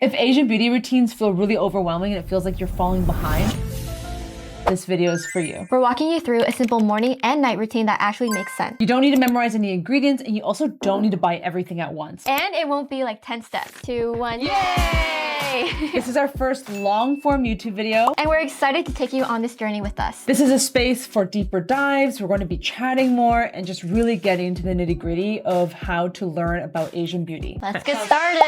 If Asian beauty routines feel really overwhelming and it feels like you're falling behind, this video is for you. We're walking you through a simple morning and night routine that actually makes sense. You don't need to memorize any ingredients, and you also don't need to buy everything at once. And it won't be like 10 steps. 2, 1, yay! This is our first long-form YouTube video. And we're excited to take you on this journey with us. This is a space for deeper dives. We're going to be chatting more and just really getting into the nitty-gritty of how to learn about Asian beauty. Let's get started!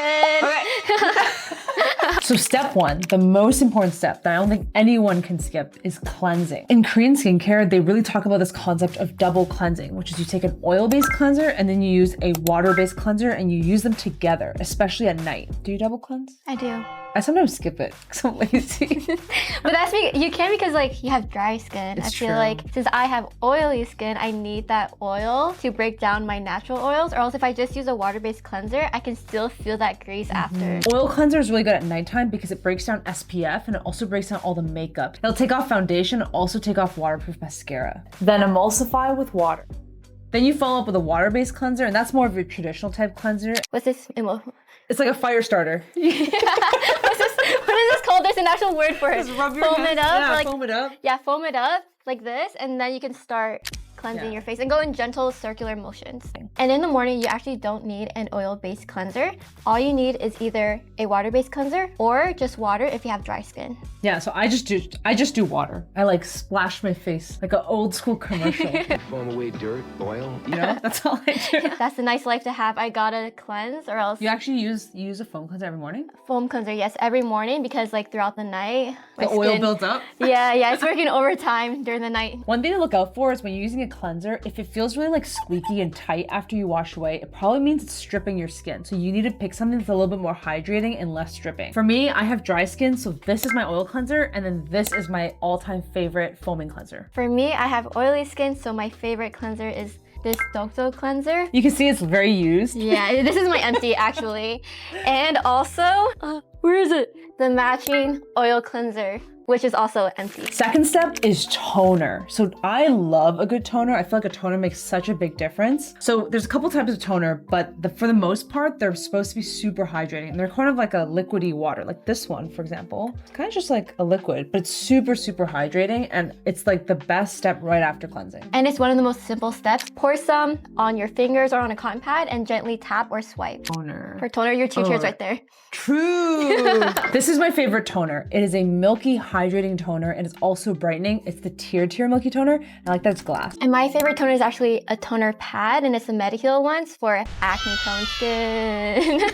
So step 1, the most important step that I don't think anyone can skip is cleansing. In Korean skincare, they really talk about this concept of double cleansing, which is you take an oil-based cleanser and then you use a water-based cleanser and you use them together, especially at night. Do you double cleanse? I do. I sometimes skip it because I'm lazy. But that's you can because like you have dry skin. I feel like since I have oily skin, I need that oil to break down my natural oils, or else if I just use a water-based cleanser, I can still feel that grease after. Oil cleanser is really good at nighttime because it breaks down SPF and it also breaks down all the makeup. It'll take off foundation, also take off waterproof mascara. Then emulsify with water. Then you follow up with a water-based cleanser, and that's more of your traditional type cleanser. What's this? It's like a fire starter. What is this called? There's an actual word for it. Foam it up. Yeah, like, foam it up. Yeah, foam it up like this, and then you can start cleansing your face and go in gentle circular motions. And in the morning, you actually don't need an oil-based cleanser. All you need is either a water-based cleanser or just water if you have dry skin. Yeah, so I just do water. I like splash my face like an old school commercial. Foam away dirt, oil. You know, that's all I do. That's a nice life to have. I gotta cleanse or else. You actually use a foam cleanser every morning? Foam cleanser, yes, every morning because like throughout the night, the oil builds up? Yeah, it's working overtime during the night. One thing to look out for is when you're using a cleanser, if it feels really like squeaky and tight after you wash away, it probably means it's stripping your skin. So you need to pick something that's a little bit more hydrating and less stripping. For me, I have dry skin, so this is my oil cleanser, and then this is my all-time favorite foaming cleanser. For me, I have oily skin, so my favorite cleanser is this Dokdo cleanser. You can see it's very used. Yeah, this is my empty actually. And also, where is it? The matching oil cleanser, which is also empty. Second step is toner. So I love a good toner. I feel like a toner makes such a big difference. So there's a couple types of toner, but for the most part, they're supposed to be super hydrating. And they're kind of like a liquidy water, like this one, for example. It's kind of just like a liquid, but it's super, super hydrating. And it's like the best step right after cleansing. And it's one of the most simple steps. Pour some on your fingers or on a cotton pad and gently tap or swipe. Toner. For toner, your teacher's right there. True. This is my favorite toner. It is a milky, hydrating toner, and it's also brightening. It's the Tier Milky Toner. I like that it's glass. And my favorite toner is actually a toner pad, and it's the Mediheal ones for acne prone skin.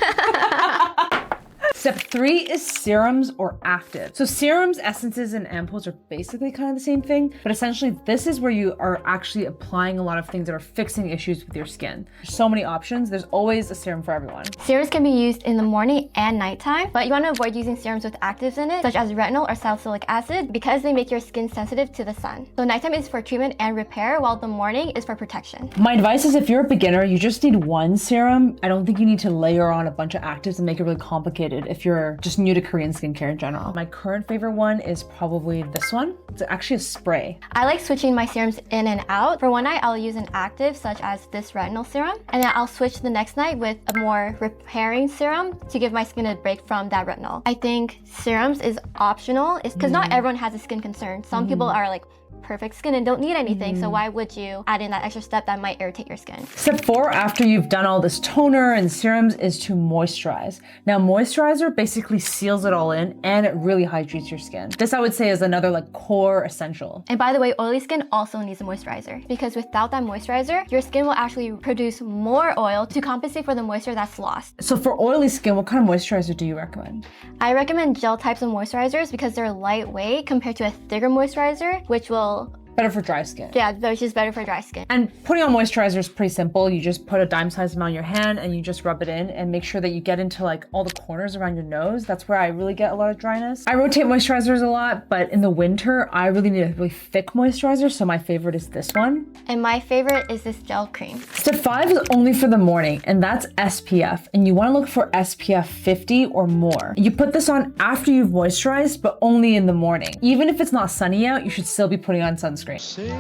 Step 3 is serums or actives. So serums, essences, and ampoules are basically kind of the same thing, but essentially this is where you are actually applying a lot of things that are fixing issues with your skin. There's so many options. There's always a serum for everyone. Serums can be used in the morning and nighttime, but you want to avoid using serums with actives in it, such as retinol or salicylic acid, because they make your skin sensitive to the sun. So nighttime is for treatment and repair, while the morning is for protection. My advice is if you're a beginner, you just need one serum. I don't think you need to layer on a bunch of actives and make it really complicated if you're just new to Korean skincare in general. My current favorite one is probably this one. It's actually a spray. I like switching my serums in and out. For one night, I'll use an active such as this retinol serum, and then I'll switch the next night with a more repairing serum to give my skin a break from that retinol. I think serums is optional. It's because not everyone has a skin concern. Some people are like perfect skin and don't need anything, so why would you add in that extra step that might irritate your skin? Step 4, after you've done all this toner and serums, is to moisturize. Now moisturizer basically seals it all in and it really hydrates your skin. This I would say is another like core essential. And by the way, oily skin also needs a moisturizer, because without that moisturizer, your skin will actually produce more oil to compensate for the moisture that's lost. So for oily skin, what kind of moisturizer do you recommend? I recommend gel types of moisturizers because they're lightweight compared to a thicker moisturizer, which will Better for dry skin. Yeah, which is better for dry skin. And putting on moisturizer is pretty simple. You just put a dime-sized amount on your hand and you just rub it in and make sure that you get into like all the corners around your nose. That's where I really get a lot of dryness. I rotate moisturizers a lot, but in the winter, I really need a really thick moisturizer. So my favorite is this one. And my favorite is this gel cream. Step 5 is only for the morning, and that's SPF. And you want to look for SPF 50 or more. You put this on after you've moisturized, but only in the morning. Even if it's not sunny out, you should still be putting on sunscreen. Singing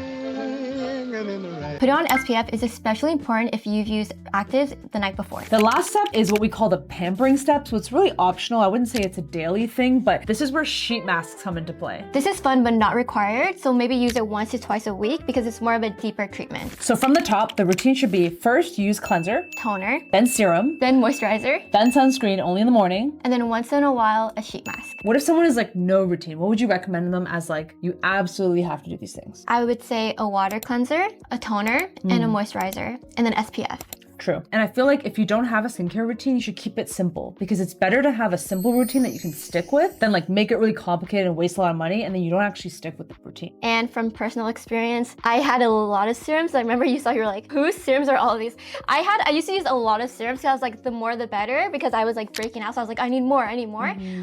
in the rain. Putting on SPF is especially important if you've used actives the night before. The last step is what we call the pampering step. So it's really optional. I wouldn't say it's a daily thing, but this is where sheet masks come into play. This is fun but not required, so maybe use it once to twice a week because it's more of a deeper treatment. So from the top, the routine should be first use cleanser, Toner, then serum, then moisturizer, then sunscreen only in the morning. and then once in a while, a sheet mask. What if someone is like no routine? What would you recommend them as like, you absolutely have to do these things? I would say a water cleanser, a toner, and a moisturizer, and then SPF. True. And I feel like if you don't have a skincare routine, you should keep it simple because it's better to have a simple routine that you can stick with than like make it really complicated and waste a lot of money and then you don't actually stick with the routine. And from personal experience, I had a lot of serums. I remember you were like, whose serums are all of these? I used to use a lot of serums because I was like, the more the better because I was like breaking out. So I was like, I need more.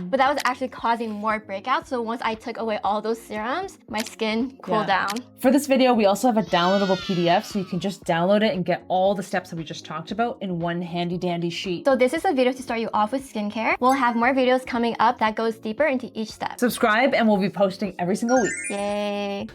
But that was actually causing more breakouts. So once I took away all those serums, my skin cooled down. For this video, we also have a downloadable PDF so you can just download it and get all the steps that we just talked about in one handy dandy sheet. So this is a video to start you off with skincare. We'll have more videos coming up that goes deeper into each step. Subscribe and we'll be posting every single week. Yay.